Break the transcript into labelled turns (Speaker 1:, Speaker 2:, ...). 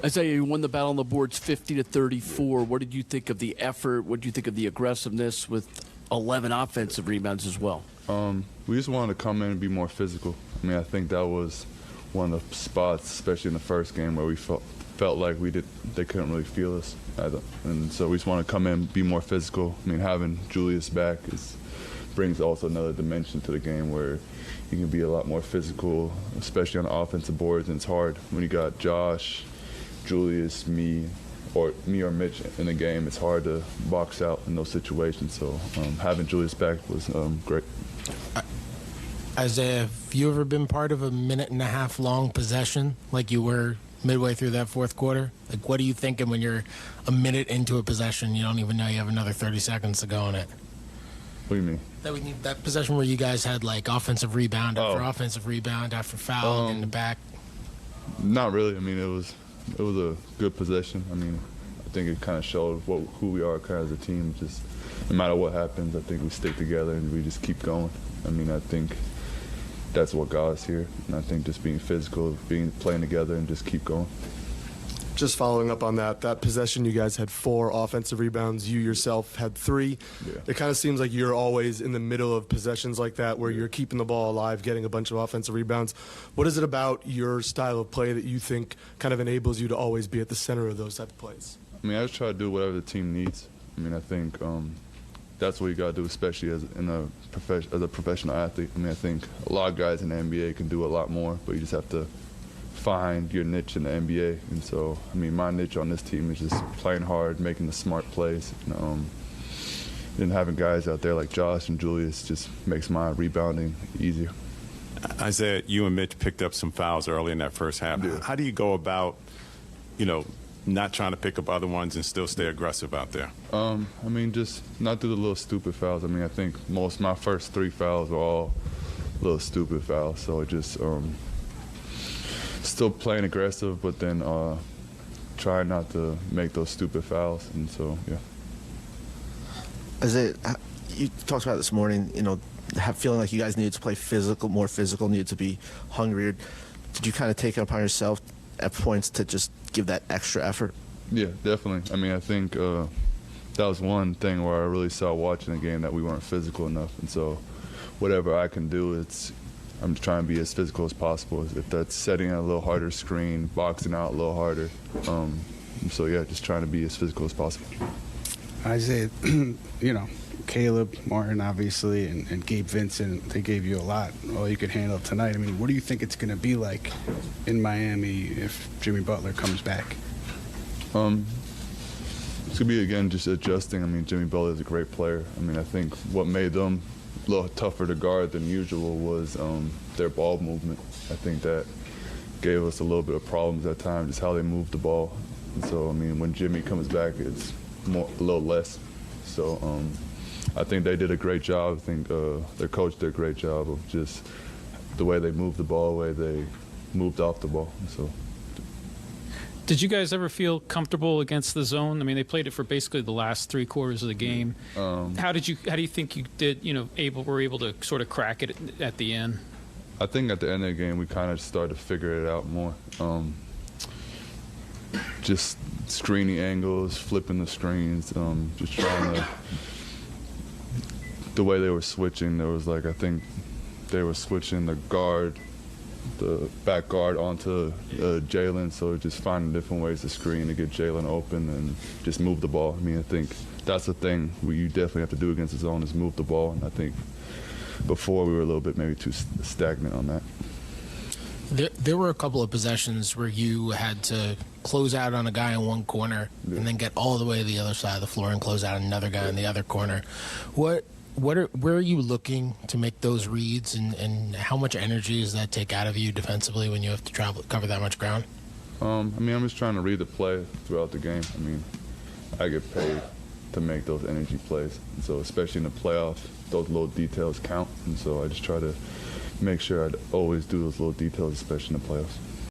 Speaker 1: Isaiah, you won the battle on the boards 50-34. What did you think of the effort? What did you think of the aggressiveness with 11 offensive rebounds as well?
Speaker 2: We just wanted to come in and be more physical. I mean, I think that was one of the spots, especially in the first game, where we felt like they couldn't really feel us either. And so we just want to come in, be more physical. I mean, having Julius back brings also another dimension to the game where you can be a lot more physical, especially on the offensive boards. And it's hard when you got Josh, Julius, me or Mitch in the game. It's hard to box out in those situations. So having Julius back was great.
Speaker 3: Isaiah, have you ever been part of a minute-and-a-half long possession like you were midway through that fourth quarter? Like, what are you thinking when you're a minute into a possession, you don't even know you have another 30 seconds to go on it?
Speaker 2: What do you mean?
Speaker 3: That possession where you guys had, like, offensive rebound after offensive rebound after foul in the back.
Speaker 2: Not really. I mean, it was a good possession. I mean, I think it kind of showed who we are kind of as a team. Just no matter what happens, I think we stick together and we just keep going. I mean, I think that's what got us here. And I think just being physical, playing together and just keep going.
Speaker 4: Just following up on that possession, you guys had 4 offensive rebounds. You yourself had 3.
Speaker 2: Yeah.
Speaker 4: It kind of seems like you're always in the middle of possessions like that where you're keeping the ball alive, getting a bunch of offensive rebounds. What is it about your style of play that you think kind of enables you to always be at the center of those type of plays?
Speaker 2: I mean, I just try to do whatever the team needs. I mean, I think that's what you got to do, especially as a professional athlete. I mean, I think a lot of guys in the NBA can do a lot more, but you just have to find your niche in the NBA. And so, I mean, my niche on this team is just playing hard, making the smart plays. And having guys out there like Josh and Julius just makes my rebounding easier.
Speaker 5: Isaiah, you and Mitch picked up some fouls early in that first half.
Speaker 2: Yeah.
Speaker 5: How do you go about, not trying to pick up other ones and still stay aggressive out there?
Speaker 2: I mean, just not do the little stupid fouls. I mean, I think my first 3 fouls were all little stupid fouls. So it just still playing aggressive, but then trying not to make those stupid fouls. And so, yeah.
Speaker 6: Isaiah, you talked about this morning, feeling like you guys needed to play more physical, needed to be hungrier. Did you kind of take it upon yourself at points to just give that extra effort?
Speaker 2: Yeah, definitely. I mean, I think that was one thing where I really saw watching the game that we weren't physical enough. And so whatever I can do, I'm just trying to be as physical as possible. If that's setting a little harder screen, boxing out a little harder. So, yeah, just trying to be as physical as possible.
Speaker 7: Isaiah, Caleb, Martin, obviously, and Gabe Vincent, they gave you a lot, all you could handle tonight. I mean, what do you think it's going to be like in Miami if Jimmy Butler comes back?
Speaker 2: It's going to be, again, just adjusting. I mean, Jimmy Butler is a great player. I mean, I think what made them a little tougher to guard than usual was their ball movement. I think that gave us a little bit of problems at times, just how they moved the ball. And so, I mean, when Jimmy comes back, it's a little less. So I think they did a great job. I think their coach did a great job of just the way they moved the ball, the way they moved off the ball. So.
Speaker 8: Did you guys ever feel comfortable against the zone? I mean, they played it for basically the last 3 quarters of the game. How do you think you did? Were able to sort of crack it at the end?
Speaker 2: I think at the end of the game we kind of started to figure it out more. Just screening angles, flipping the screens, just trying to. The way they were switching, there was I think they were switching the back guard onto Jalen, so just finding different ways to screen to get Jalen open and just move the ball. I mean, I think that's the thing you definitely have to do against the zone is move the ball, and I think before we were a little bit maybe too stagnant on that.
Speaker 3: There were a couple of possessions where you had to close out on a guy in one corner and then get all the way to the other side of the floor and close out another guy in the other corner. Where are you looking to make those reads, and how much energy does that take out of you defensively when you have to cover that much ground?
Speaker 2: I mean, I'm just trying to read the play throughout the game. I mean, I get paid to make those energy plays. And so especially in the playoffs, those little details count. And so I just try to make sure I always do those little details, especially in the playoffs.